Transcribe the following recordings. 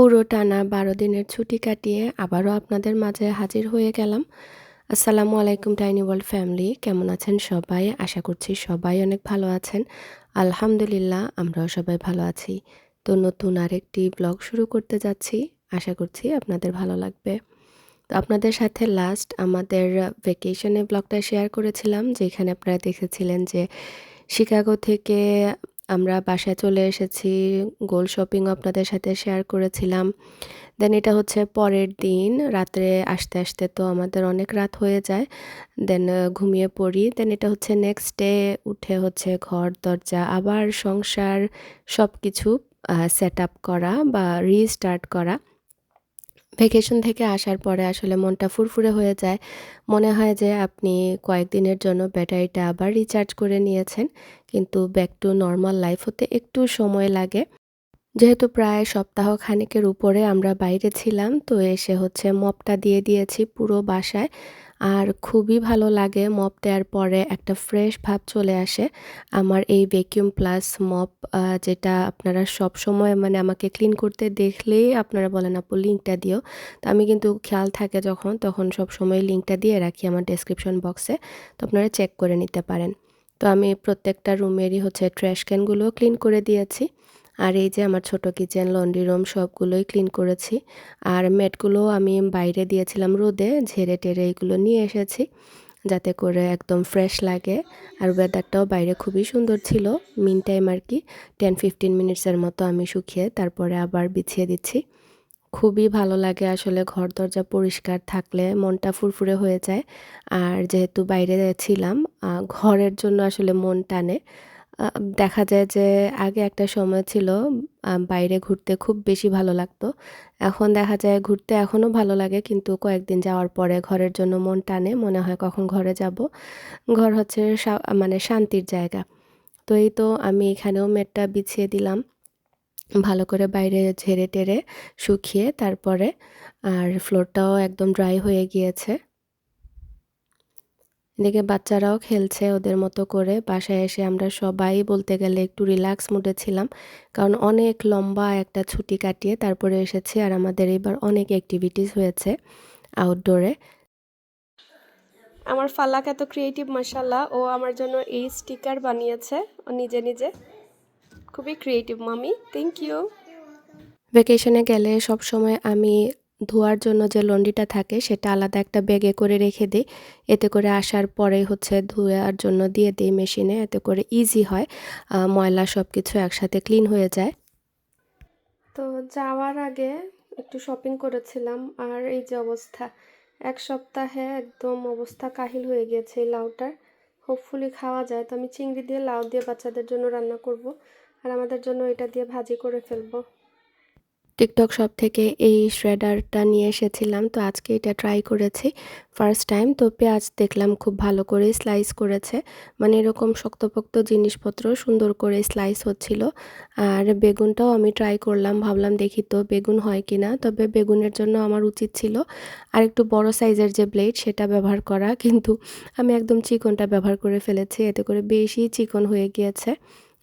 পুরো টানা ১২ দিনের ছুটি কাটিয়ে আবারও আপনাদের মাঝে হাজির হয়ে গেলাম। আসসালামু আলাইকুম টাইনি ওয়ার্ল্ড ফ্যামিলি। কেমন আছেন সবাই? আশা করছি সবাই অনেক ভালো আছেন। আলহামদুলিল্লাহ আমরাও সবাই ভালো আছি। তো নতুন আরেকটি ব্লগ শুরু করতে যাচ্ছি। আশা করছি আপনাদের ভালো লাগবে। তো আপনাদের সাথে লাস্ট আমাদের ভ্যাকেশনে ব্লগটা শেয়ার করেছিলাম, যেখানে আপনারা দেখেছিলেন যে শিকাগো থেকে আমরা বাসায় চলে এসেছি। গোল শপিংও আপনাদের সাথে শেয়ার করেছিলাম। দেন এটা হচ্ছে পরের দিন রাত্রে আসতে তো আমাদের অনেক রাত হয়ে যায়। দেন ঘুমিয়ে পড়ি। দেন এটা হচ্ছে নেক্সট ডে উঠে হচ্ছে ঘর দরজা আবার সংসার সবকিছু সেট আপ করা বা রিস্টার্ট করা। ভ্যাকেশন থেকে আসার পরে আসলে মনটা ফুরফুরে হয়ে যায়। মনে হয় যে আপনি কয়েকদিনের জন্য ব্যাটারিটা আবার রিচার্জ করে নিয়েছেন। কিন্তু ব্যাক টু নরমাল লাইফ হতে একটু সময় লাগে। যেহেতু প্রায় সপ্তাহ খানেকের উপরে আমরা বাইরে ছিলাম, তো এসে হচ্ছে মপটা দিয়ে দিয়েছি পুরো বাসায়। আর খুবই ভালো লাগে মপ দেওয়ার পরে একটা ফ্রেশ ভাব চলে আসে। আমার এই ভ্যাকুয়াম প্লাস মপ যেটা আপনারা সবসময় মানে আমাকে ক্লিন করতে দেখলেই আপনারা বলেন, আপু লিঙ্কটা দিও। তো আমি কিন্তু খেয়াল থাকে যখন তখন সবসময় লিঙ্কটা দিয়ে রাখি আমার ডেসক্রিপশন বক্সে। তো আপনারা চেক করে নিতে পারেন। তো আমি প্রত্যেকটা রুমেরই হচ্ছে ট্র্যাশ ক্যানগুলোও ক্লিন করে দিয়েছি। আর এই যে আমার ছোট কিচেন, লন্ড্রি রুম সবগুলোই ক্লিন করেছি। আর ম্যাটগুলোও আমি বাইরে দিয়েছিলাম রোদে, ঝেড়ে-টেড়ে এগুলো নিয়ে এসেছি, যাতে করে একদম ফ্রেশ লাগে। আর ওয়েদারটাও বাইরে খুবই সুন্দর ছিল। মিন টাইম আর কি 10-15 মিনিটসের মতো আমি শুকিয়ে তারপরে আবার বিছিয়ে দিচ্ছি। খুবই ভালো লাগে আসলে ঘর দরজা পরিষ্কার থাকলে মনটা ফুরফুরে হয়ে যায়। আর যেহেতু বাইরে ছিলাম, ঘরের জন্য আসলে মন টানে। আ দেখা যায় যে আগে একটা সময় ছিল বাইরে ঘুরতে খুব বেশি ভালো লাগতো। এখন দেখা যায় ঘুরতে এখনও ভালো লাগে, কিন্তু কয়েকদিন যাওয়ার পরে ঘরের জন্য মন টানে। মনে হয় কখন ঘরে যাব। ঘর হচ্ছে মানে শান্তির জায়গা। তো এই তো আমি এখানেও ম্যাটটা বিছিয়ে দিলাম। ভালো করে বাইরে ঝেড়ে-টেড়ে শুকিয়ে তারপরে। আর ফ্লোরটাও একদম ড্রাই হয়ে গিয়েছে। এদিকে বাচ্চারাও খেলছে ওদের মতো করে। বাসায় এসে আমরা সবাই বলতে গেলে একটু রিল্যাক্স মুডে ছিলাম। কারণ অনেক লম্বা একটা ছুটি কাটিয়ে তারপরে এসেছি। আর আমাদের এবার অনেক এক্টিভিটিস হয়েছে আউটডোরে। আমার ফালাক এত ক্রিয়েটিভ, মাশাআল্লাহ। ও আমার জন্য এই স্টিকার বানিয়েছে ও নিজে নিজে। খুবই ক্রিয়েটিভ মামি, থ্যাংক ইউ। ভ্যাকেশনে গেলে সবসময় আমি ধোয়ার জন্য যে লন্ড্রিটা থাকে সেটা আলাদা একটা ব্যাগে করে রেখে দিই। এতে করে আসার পরে হচ্ছে ধোয়ার জন্য দিয়ে দিই মেশিনে। এতে করে ইজি হয়। ময়লা সবকিছু একসাথে ক্লিন হয়ে যায়। তো যাওয়ার আগে একটু শপিং করেছিলাম, আর এই যে অবস্থা। ১ সপ্তাহে একদম অবস্থা কাহিল হয়ে গিয়েছে এই লাউটার। হোপফুলি খাওয়া যায়। তো আমি চিংড়ি দিয়ে লাউ দিয়ে বাচ্চাদের জন্য রান্না করব। আর আমাদের জন্য এটা দিয়ে ভাজি করে ফেলবো। টিকটক শপ থেকে এই শ্রেডারটা নিয়ে এসেছিলাম, তো আজকে এটা ট্রাই করেছি ফার্স্ট টাইম। তো পেঁয়াজ দেখলাম খুব ভালো করে স্লাইস করেছে, মানে এরকম শক্তপোক্ত জিনিসপত্র সুন্দর করে স্লাইস হচ্ছিল। আর বেগুনটাও আমি ট্রাই করলাম, ভাবলাম দেখি তো বেগুন হয় কিনা। তবে বেগুনের জন্য আমার উচিত ছিল আর একটু বড় সাইজের যে ব্লেড সেটা ব্যবহার করা, কিন্তু আমি একদম চিকনটা ব্যবহার করে ফেলেছি। এতে করে বেশি চিকন হয়ে গিয়েছে।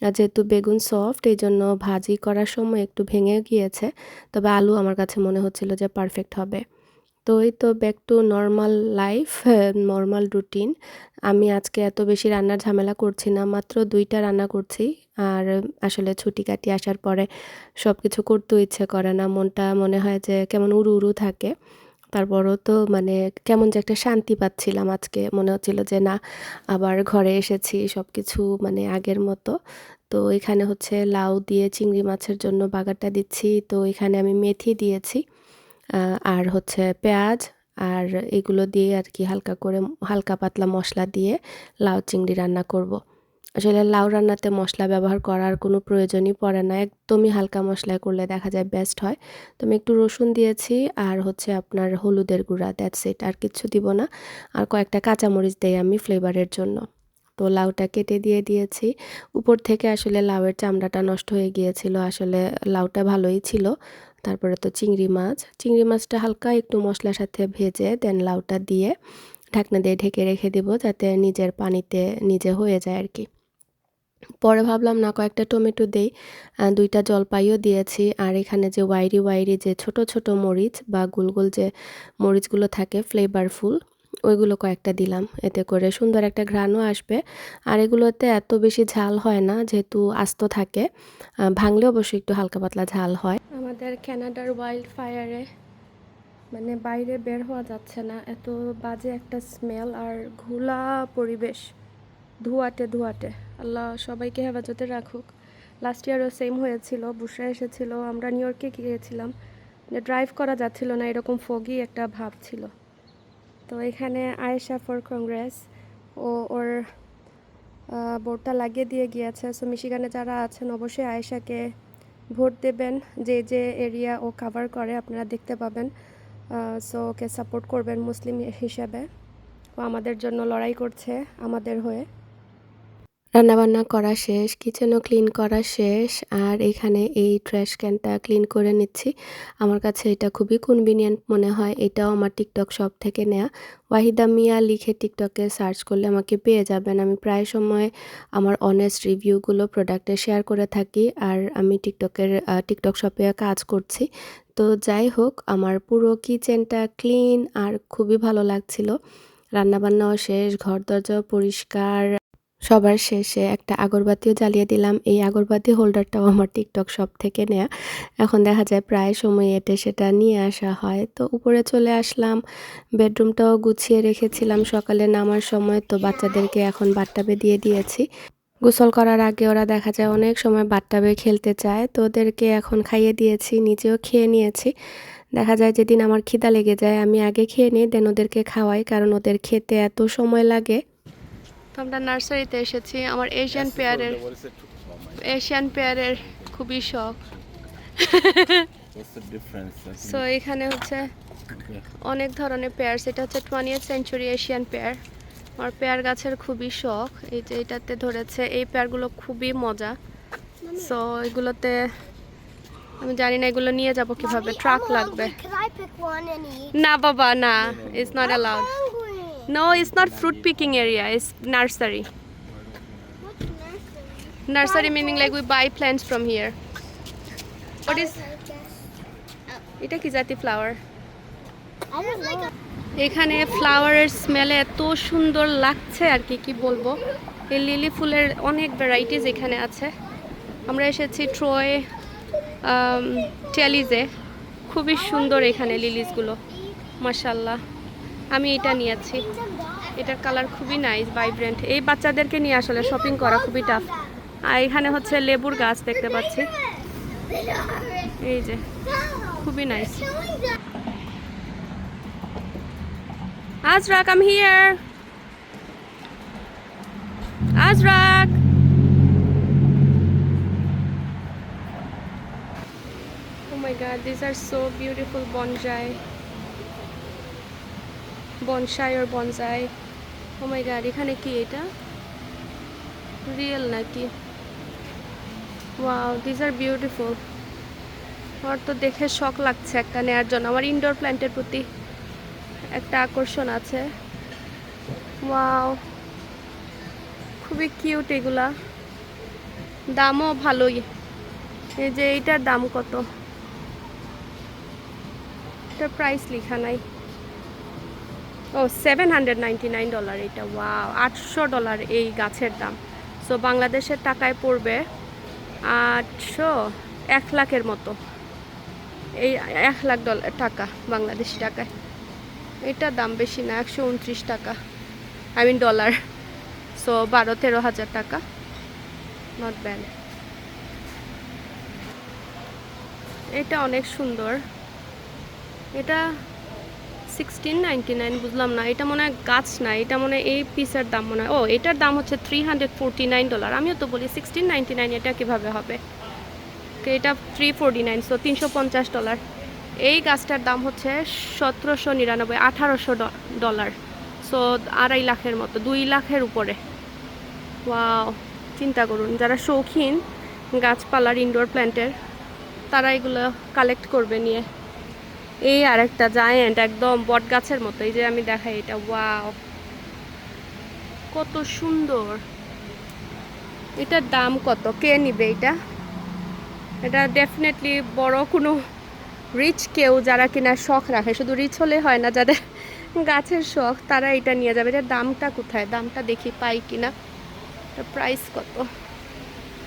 আর যেহেতু বেগুন সফট, এই জন্য ভাজি করার সময় একটু ভেঙে গিয়েছে। তবে আলু আমার কাছে মনে হচ্ছিল যে পারফেক্ট হবে। তো এই তো back to normal life, normal routine. আমি আজকে এত বেশি রান্নার ঝামেলা করছি না, মাত্র ২টা রান্না করছি। আর আসলে ছুটি কাটিয়ে আসার পরে সব কিছু করতেও ইচ্ছে করে না। মনটা মনে হয় যে কেমন উড়ু, উড়ু থাকে। তারপরও তো মানে কেমন যে একটা শান্তি পাচ্ছিলাম আজকে। মনে হচ্ছিল যে না, আবার ঘরে এসেছি, সবকিছু মানে আগের মতো। তো এখানে হচ্ছে লাউ দিয়ে চিংড়ি মাছের জন্য বাগারটা দিচ্ছি। তো এখানে আমি মেথি দিয়েছি। আর হচ্ছে পেঁয়াজ আর এগুলো দিয়ে আর কি হালকা করে হালকা পাতলা মশলা দিয়ে লাউ চিংড়ি রান্না করব। আসলে লাউ রান্নাতে মশলা ব্যবহার করার কোনো প্রয়োজনই পড়ে না। একদমই হালকা মশলায় করলে দেখা যায় বেস্ট হয়। তো আমি একটু রসুন দিয়েছি আর হচ্ছে আপনার হলুদের গুঁড়া, দ্যাটস ইট। আর কিচ্ছু দিব না। আর কয়েকটা কাঁচামরিচ দেই আমি ফ্লেভারের জন্য। তো লাউটা কেটে দিয়ে দিয়েছি। উপর থেকে আসলে লাউয়ের চামড়াটা নষ্ট হয়ে গিয়েছিল। আসলে লাউটা ভালোই ছিল। তারপরে তো চিংড়ি মাছ। চিংড়ি মাছটা হালকা একটু মশলার সাথে ভেজে দেন লাউটা দিয়ে ঢাকনা দিয়ে ঢেকে রেখে দিব, যাতে নিজের পানিতে নিজে হয়ে যায় আর কি। পরে ভাবলাম না কয়েকটা টমেটো দেই, ২টা জলপাইও দিয়েছি। আর এখানে যে ওয়াইরি, ওয়াইরি যে ছোট, ছোট মরিচ বা গোল, গোল যে মরিচগুলো থাকে ফ্লেভারফুল, ওইগুলো কয়েকটা দিলাম। এতে করে সুন্দর একটা ঘ্রাণও আসবে। আর এগুলোতে এত বেশি ঝাল হয় না যেহেতু আস্ত থাকে। ভাঙলে অবশ্যই একটু হালকা পাতলা ঝাল হয়। আমাদের কানাডার ওয়াইল্ড ফায়ারে মানে বাইরে বের হওয়া যাচ্ছে না, এত বাজে একটা স্মেল আর ঘোলা পরিবেশ, ধোঁয়াটে ধোঁয়াটে। আল্লাহ সবাইকে হেফাজতে রাখুক। লাস্ট ইয়ারও সেম হয়েছিল, বুশরা এসেছিল, আমরা নিউ ইয়র্কে গিয়েছিলাম, যে ড্রাইভ করা যাচ্ছিল না, এরকম ফগি একটা ভাব ছিল। তো এখানে আয়েশা ফর কংগ্রেস ওর ভোটটা লাগিয়ে দিয়ে গিয়েছে। সো মিশিগানে যারা আছেন অবশ্যই আয়েশাকে ভোট দেবেন। যে যে এরিয়া ও কাভার করে আপনারা দেখতে পাবেন। সো ওকে সাপোর্ট করবেন মুসলিম হিসেবে। ও আমাদের জন্য লড়াই করছে, আমাদের হয়ে। রান্নাবান্না করা শেষ, কিচেনও ক্লিন করা শেষ, আর এখানে এই ট্র্যাশ ক্যানটা ক্লিন করে নিচ্ছি। আমার কাছে এটা খুবই কনভিনিয়েন্ট মনে হয়। এটাও আমার টিকটক শপ থেকে নেয়া। ওয়াহিদা মিয়া লিখে টিকটকে সার্চ করলে আমাকে পেয়ে যাবেন। আমি প্রায় সময় আমার অনেস্ট রিভিউগুলো প্রোডাক্টের শেয়ার করে থাকি, আর আমি টিকটক শপে কাজ করছি। তো যাই হোক, আমার পুরো কিচেনটা ক্লিন আর খুবই ভালো লাগছিল। রান্নাবান্নাও শেষ, ঘর দরজাও পরিষ্কার। সবার শেষে একটা আগরবাতিও জ্বালিয়ে দিলাম। এই আগরবাতি হোল্ডারটাও আমার টিকটক শপ থেকে নেয়া। এখন দেখা যায় প্রায় সময় এটা সেটা নিয়ে আসা হয়। তো উপরে চলে আসলাম, বেডরুমটাও গুছিয়ে রেখেছিলাম সকালে নামার সময়। তো বাচ্চাদেরকে এখন বাথটাবে দিয়ে দিয়েছি। গোসল করার আগে ওরা দেখা যায় অনেক সময় বাথটাবে খেলতে চায়, তো ওদেরকে এখন খাইয়ে দিয়েছি, নিজেও খেয়ে নিয়েছি। দেখা যায় যেদিন আমার খিদা লেগে যায় আমি আগে খেয়ে নিই, দেন ওদেরকে খাওয়াই, কারণ ওদের খেতে এত সময় লাগে। তো আমরা নার্সারিতে এসেছি। আমার এশিয়ান পেয়ারের খুবই শখ। সো এখানে হচ্ছে অনেক ধরনের পেয়ার। এটা হচ্ছে 20th সেঞ্চুরি এশিয়ান পেয়ার। আমার পেয়ার গাছের খুবই শখ। এই যে এটাতে ধরেছে, এই পেয়ারগুলো খুবই মজা। সো এগুলোতে আমি জানি না এগুলো নিয়ে যাব কিভাবে, ট্রাক লাগবে। না বাবা না, it's not allowed. No, it's not fruit picking area, it's nursery. Nursery meaning like we buy plants from here. What is এটা কি জাতি ফ্লাওয়ার? এখানে ফ্লাওয়ারের স্মেলে এত সুন্দর লাগছে আর কি বলবো। এই লিলি ফুলের অনেক ভ্যারাইটিস এখানে আছে। আমরা এসেছি ট্রয় টেলিজে, খুবই সুন্দর এখানে লিলিসগুলো, মাশাল্লাহ। আমি এটা নিয়েছি, এটার কালার খুবই নাইস, ভাইব্রেন্ট। এই বাচ্চাদেরকে নিয়ে আসলে শপিং করা খুবই টাফ। আর এখানে হচ্ছে লেবুর গাছ দেখতে পাচ্ছি, এই যে খুবই nice. Azrak, I'm here. Azrak. Oh my god, these are so beautiful bonsai. Bonsai or bonsai. Oh my god, এখানে কি এটা? রিয়েল নাকি? Wow, these are beautiful. আমার তো দেখে শখ লাগছে একটা নেয়ার জন্য। আমার ইনডোর প্ল্যান্টের প্রতি একটা আকর্ষণ আছে। ওয়াও, খুবই কিউট এগুলা, দামও ভালোই। এই যে এইটার দাম কত, এটার প্রাইস লেখা নাই। ও $799 এটা। ওয়াও, $800 এই গাছের দাম। সো বাংলাদেশের টাকায় পড়বে 800, 1 লাখের মতো। এই $1 লাখ টাকা বাংলাদেশি টাকায়। এটার দাম বেশি না, 129 টাকা, আই মিন ডলার। সো 12-13 হাজার টাকা, নট ব্যাড। এটা অনেক সুন্দর। এটা 1699, বুঝলাম না, এটা মনে হয় গাছ না, এটা মনে হয় এই পিসের দাম মনে হয়। ও, এটার দাম হচ্ছে $349। আমিও তো বলি 1699, এটা কিভাবে হবে? এটা 349, সো $350। এই গাছটার দাম হচ্ছে 1799, $1800। সো $2.5 লাখের মতো, 2 লাখের উপরে। ওয়াও, চিন্তা করুন, যারা শৌখিন গাছপালার ইনডোর প্ল্যান্টের তারা এগুলো কালেক্ট করবে নিয়ে। এই আর একটা জায়ান্ট একদম বট গাছের মতো, এই যে আমি দেখাই এটা। ওয়াও, কত সুন্দর। এটার দাম কত? কে নিবে এটা? এটা ডেফিনেটলি বড় কোনো রিচ কেউ যারা কিনা শখ রাখে, শুধু রিচ হলে হয় না, যাদের গাছের শখ তারা এটা নিয়ে যাবে। এটার দামটা কোথায়? দামটা দেখি পাই কিনা। প্রাইস কত?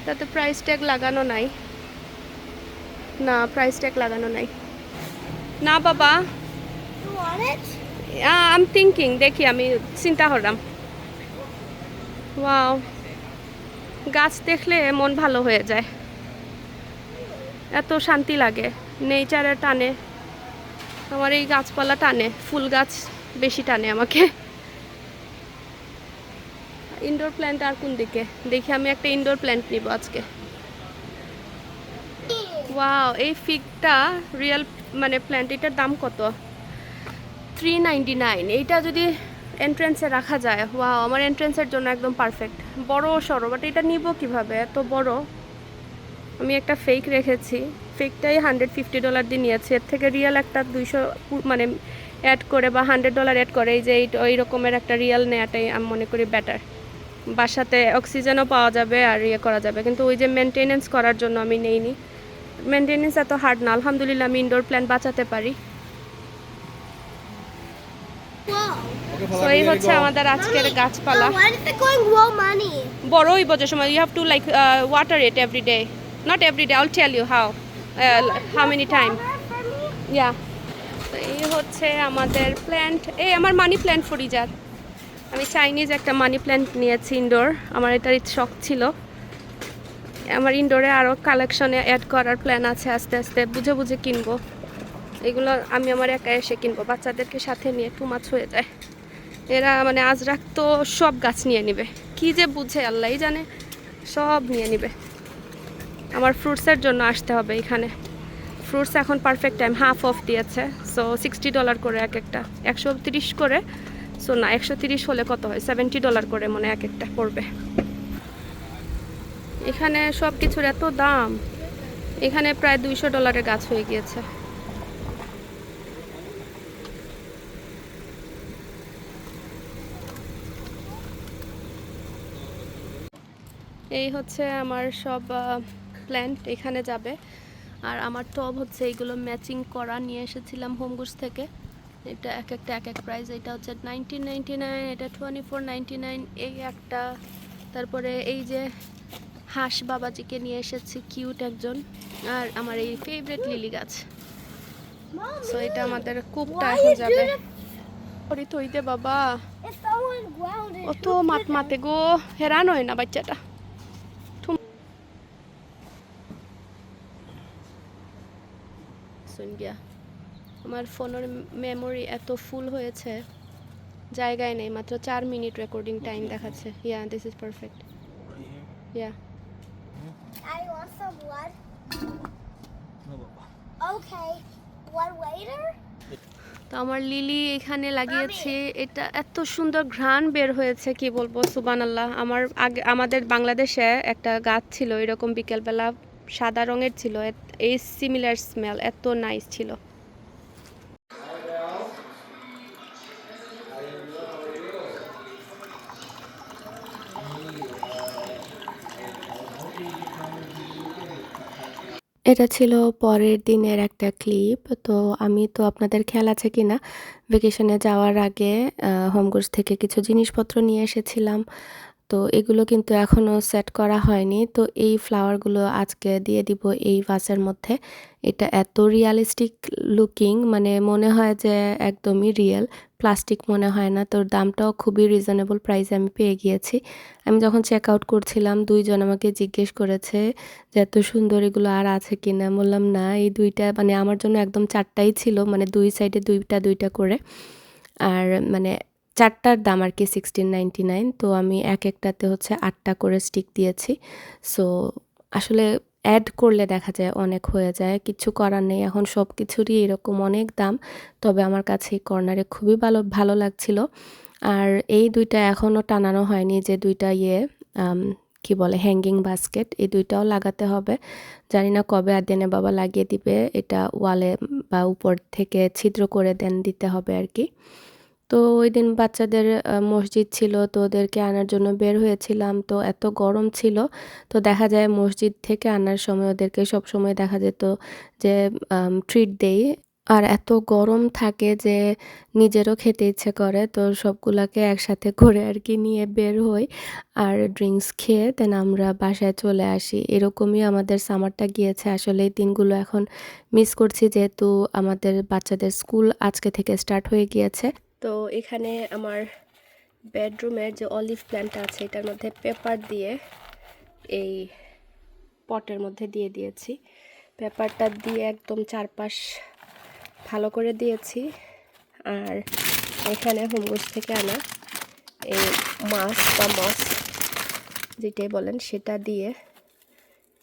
তাতে প্রাইস ট্যাগ লাগানো নাই। না, প্রাইস ট্যাগ লাগানো নাই। না বাবা, আম থিঙ্কিং, দেখি আমি চিন্তা করলাম। ওয়াও, গাছ দেখলে মন ভালো হয়ে যায়, এত শান্তি লাগে। নেচারের টানে আমার এই গাছপালা টানে, ফুল গাছ বেশি টানে আমাকে। ইনডোর প্ল্যান্ট আর কোন দিকে দেখি, আমি একটা ইনডোর প্ল্যান্ট নিব আজকে। ওয়াও, এই ফিগটা রিয়েল মানে প্ল্যান্ট, এটার দাম কত? 399। এইটা যদি এন্ট্রেন্সে রাখা যায়, ওয়াও, আমার এন্ট্রেন্সের জন্য একদম পারফেক্ট। বড় সরো, বাট এটা নিব কিভাবে এত বড়? আমি একটা ফেক রেখেছি, ফেকটাই $150 দিয়ে নিয়েছি। এর থেকে রিয়েল একটা 200 মানে অ্যাড করে বা $100 অ্যাড করে এই যে এই রকমের একটা রিয়েল নেওয়াটাই আমি মনে করি বেটার। বাসাতে অক্সিজেনও পাওয়া যাবে আর ইয়ে করা যাবে, কিন্তু ওই যে মেনটেনেন্স করার জন্য আমি নেইনি। মেনটেনেন্স এত হার্ড না, আলহামদুলিল্লাহ আমি ইনডোর প্ল্যান্ট বাঁচাতে পারি। তো এই হচ্ছে আমাদের আজকের গাছপালা। বড় হইব যে সময়, you have to like water it every day, not every day, I will tell you how many time. Yeah, তো এই হচ্ছে আমাদের প্ল্যান্ট। এই আমার মানি প্ল্যান্ট ফরিজার, আমি চাইনিজ একটা মানি প্ল্যান্ট নিয়েছি ইনডোর, আমার এটার শখ ছিল। আমার ইনডোরে আরও কালেকশনে অ্যাড করার প্ল্যান আছে, আস্তে আস্তে বুঝে বুঝে কিনবো। এগুলো আমি আমার একা এসে কিনবো, বাচ্চাদেরকে সাথে নিয়ে টু মাছ হয়ে যায়। এরা মানে আজ রাখতো সব গাছ নিয়ে নিবে, কি যে বুঝে আল্লাহই জানে, সব নিয়ে নিবে। আমার ফ্রুটসের জন্য আসতে হবে এখানে। ফ্রুটস এখন পারফেক্ট টাইম, হাফ অফ দিয়েছে, সো $60 করে এক একটা, 130 করে। সো না, 130 হলে কত হয়, $70 করে মনে এক একটা পড়বে। এখানে সব কিছুর এত দাম, এখানে প্রায় $200 গাছ হয়ে গিয়েছে। এই হচ্ছে আমার সব প্ল্যান্ট এখানে যাবে। আর আমার টব হচ্ছে এইগুলো ম্যাচিং করা নিয়ে এসেছিলাম হোমগুডস থেকে। এটা এক একটা এক এক প্রাইস, এটা হচ্ছে 1999, এটা 2499, এই একটা। তারপরে এই যে হাঁস বাবাজিকে নিয়ে এসেছি, কিউট একজন। আর আমার এই ফেভারিট লিলি গাছ। সো এটা আমাদের কূপটা এখন যাবে। ওরে থইতে বাবা, অত মাত মাতে গো, হেরান হয় না বাচ্চাটা। শুন গিয়া, আমার ফোনের মেমোরি এত ফুল হয়েছে, জায়গায় নেই, মাত্র 4 মিনিট রেকর্ডিং টাইম দেখাচ্ছে। Yeah, this is perfect. Yeah, I want some blood. No, Papa. Okay. Blood later? তো আমার লিলি এখানে লাগিয়েছে, এটা এত সুন্দর ঘ্রাণ বের হয়েছে কি বলবো, সুবহানাল্লাহ। আমার আগে আমাদের বাংলাদেশে একটা গাছ ছিল এরকম, বিকেলবেলা সাদা রঙের ছিল, এই সিমিলার স্মেল, এত নাইস ছিল। এটা ছিল পরের দিনের একটা ক্লিপ। তো আমি তো আপনাদের খেয়াল আছে কি না, ভ্যাকেশনে যাওয়ার আগে হোমগুডস থেকে কিছু জিনিসপত্র নিয়ে এসেছিলাম। তো এগুলো কিন্তু এখনও সেট করা হয়নি। তো এই ফ্লাওয়ারগুলো আজকে দিয়ে দিব এই ভাসের মধ্যে। এটা এত রিয়ালিস্টিক লুকিং, মানে মনে হয় যে একদমই রিয়েল, প্লাস্টিক মনে হয় না। তোর দামটাও খুবই রিজনেবল প্রাইসে আমি পেয়ে গিয়েছি। আমি যখন চেক আউট করছিলাম 2 জন আমাকে জিজ্ঞেস করেছে যে এত সুন্দর এগুলো আর আছে কিনা। বললাম না, এই 2টা মানে আমার জন্য একদম 4টাই ছিল, মানে 2 সাইডে 2টা 2টা করে। আর মানে 4টার দাম আর কি 1699। তো আমি এক একটাতে হচ্ছে 8টা করে স্টিক দিয়েছি। সো আসলে অ্যাড করলে দেখা যায় অনেক হয়ে যায়, কিছু করার নেই। এখন সব কিছুরই এরকম অনেক দাম, তবে আমার কাছে এই কর্নারে খুবই ভালো ভালো লাগছিল। আর এই 2টা এখনও টানানো হয়নি, যে 2টা কি বলে হ্যাঙ্গিং বাস্কেট, এই 2টাও লাগাতে হবে। জানি না কবে আর দেনে বাবা লাগিয়ে দিবে, এটা ওয়ালে বা উপর থেকে ছিদ্র করে দিতে হবে আর কি। তো ওইদিন বাচ্চাদের মসজিদ ছিল, তো ওদেরকে আনার জন্য বের হয়েছিলাম। তো এত গরম ছিল, তো দেখা যায় মসজিদ থেকে আনার সময় ওদেরকে সবসময় দেখা যেত যে ট্রিট দেই। আর এত গরম থাকে যে নিজেরও খেতে ইচ্ছে করে, তো সবগুলাকে একসাথে করে আর কি নিয়ে বের হই। আর ড্রিঙ্কস খেয়ে দেন আমরা বাসায় চলে আসি। এরকমই আমাদের সামারটা গিয়েছে। আসলে এই দিনগুলো এখন মিস করছি, যেহেতু আমাদের বাচ্চাদের স্কুল আজকে থেকে স্টার্ট হয়ে গিয়েছে। তো এখানে আমার বেডরুমের যে অলিভ প্ল্যান্টটা আছে এটার মধ্যে পেপার দিয়ে এই পটের মধ্যে দিয়ে দিয়েছি। পেপারটা দিয়ে একদম চারপাশ ভালো করে দিয়েছি। আর এখানে হোমগুজ থেকে আনা এই মাছ বা মস যেটাই বলেন সেটা দিয়ে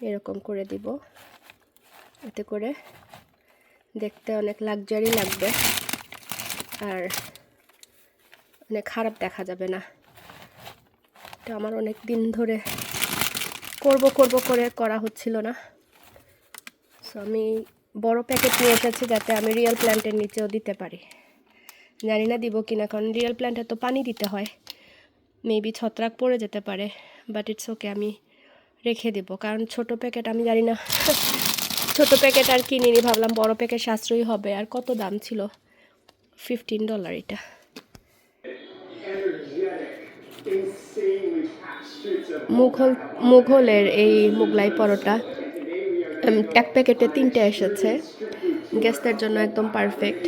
এরকম করে দিব, এতে করে দেখতে অনেক লাক্সারি লাগবে আর অনেক খারাপ দেখা যাবে না। এটা আমার অনেক দিন ধরে করব করে করা হচ্ছিল না। সো আমি বড় প্যাকেট নিয়ে এসেছি যাতে আমি রিয়েল প্ল্যান্টের নিচেও দিতে পারি। জানি না দিব কিনা, কারণ রিয়েল প্ল্যান্টে তো পানি দিতে হয়, মেবি ছত্রাক পড়ে যেতে পারে, বাট ইটস ওকে, আমি রেখে দেব। কারণ ছোট প্যাকেট আমি জানি না ছোট প্যাকেট আর কিনিনি, ভাবলাম বড় প্যাকেট সাশ্রয়ী হবে। আর কত দাম ছিল, $15 এটা। মুঘলের এই মোগলাই পরোটা এক প্যাকেটে 3টে এসেছে, গেস্টদের জন্য একদম পারফেক্ট।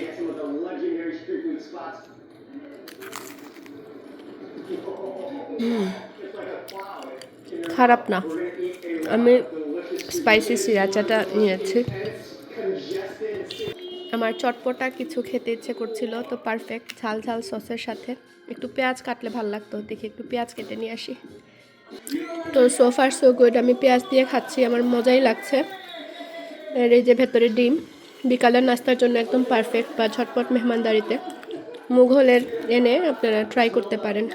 খারাপ না। আমি স্পাইসি সিরাচাটা নিয়েছি। আমার চটপটা কিছু খেতে ইচ্ছে করছিল, তো পারফেক্ট ঝাল ঝাল সসের সাথে একটু পেঁয়াজ কাটলে ভালো লাগতো, দেখি একটু পেঁয়াজ কেটে নিয়ে আসি। তো সো ফার সো গুড, আমি পেঁয়াজ দিয়ে খাচ্ছি, আমার মজাই লাগছে। আর এই যে ভেতরে ডিম, বিকালের নাস্তার জন্য একদম পারফেক্ট, বা ঝটপট মেহমানদারিতে মুঘলের এনে আপনারা ট্রাই করতে পারেন।